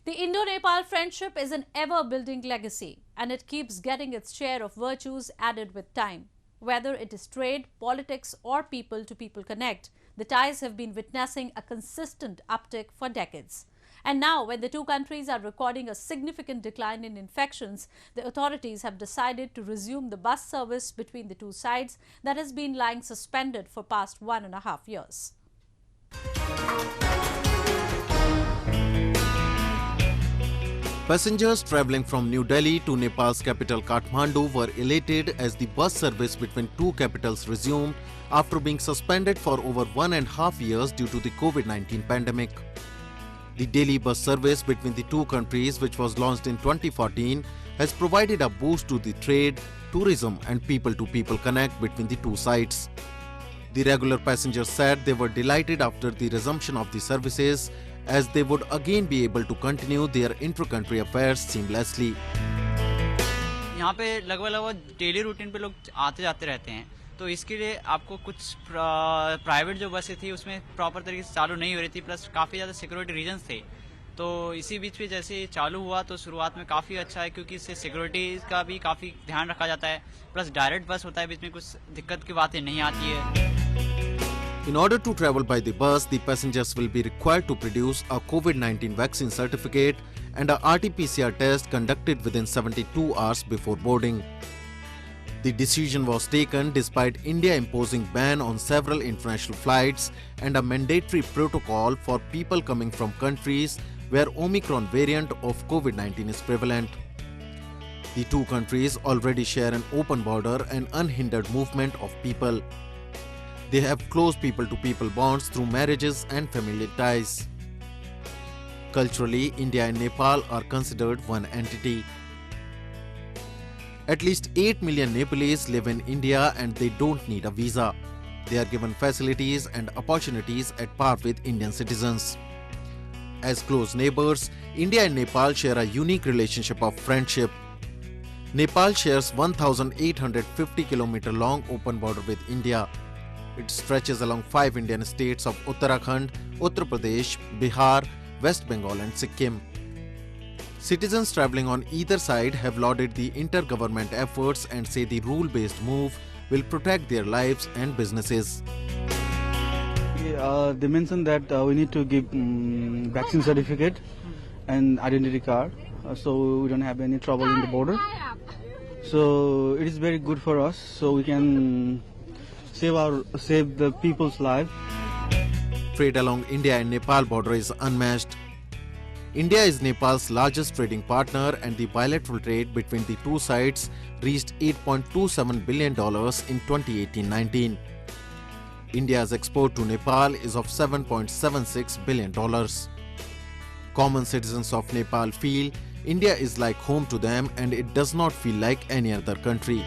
The Indo-Nepal friendship is an ever-building legacy, and it keeps getting its share of virtues added with time. Whether it is trade, politics, or people-to-people connect, the ties have been witnessing a consistent uptick for decades. And now, when the two countries are recording a significant decline in infections, the authorities have decided to resume the bus service between the two sides that has been lying suspended for past 1.5 years. Passengers travelling from New Delhi to Nepal's capital Kathmandu were elated as the bus service between two capitals resumed after being suspended for over 1.5 years due to the COVID-19 pandemic. The daily bus service between the two countries, which was launched in 2014, has provided a boost to the trade, tourism and people-to-people connect between the two sides. The regular passengers said they were delighted after the resumption of the services, as they would again be able to continue their inter-country affairs seamlessly. यहाँ पे लगभग daily routine पे लोग आते जाते रहते हैं, तो इसके लिए आपको कुछ प्राइवेट जो बसें थी उसमें प्रॉपर तरीके से चालू नहीं हो रही थी, प्लस काफ़ी ज़्यादा सिक्योरिटी रीजंस थे। तो इसी बीच में जैसे चालू हुआ तो शुरुआत में काफ़ी अच्छा है, क्योंकि इससे सिक्योरिटी का भी काफ़ी ध्यान रखा जाता है, प्लस डायरेक्ट बस होता है, बीच में कुछ दिक्कत की बातें नहीं आती है। In order to travel by the bus, the passengers will be required to produce a COVID-19 vaccine certificate and a RT-PCR test conducted within 72 hours before boarding. The decision was taken despite India imposing ban on several international flights and a mandatory protocol for people coming from countries where Omicron variant of COVID-19 is prevalent. The two countries already share an open border and unhindered movement of people. They have close people-to-people bonds through marriages and family ties. Culturally, India and Nepal are considered one entity. At least 8 million Nepalese live in India and they don't need a visa. They are given facilities and opportunities at par with Indian citizens. As close neighbors, India and Nepal share a unique relationship of friendship. Nepal shares 1,850 km long open border with India. It stretches along 5 Indian states of Uttarakhand, Uttar Pradesh, Bihar, West Bengal and Sikkim. Citizens travelling on either side have lauded the inter-government efforts and say the rule-based move will protect their lives and businesses. They mentioned that we need to give vaccine certificate and identity card, so we don't have any trouble in the border. So it is very good for us, so we can save the people's life. Trade along India and Nepal border is unmatched. India is Nepal's largest trading partner and the bilateral trade between the two sides reached $8.27 billion in 2018-19. India's export to Nepal is of $7.76 billion. Common citizens of Nepal feel India is like home to them and it does not feel like any other country.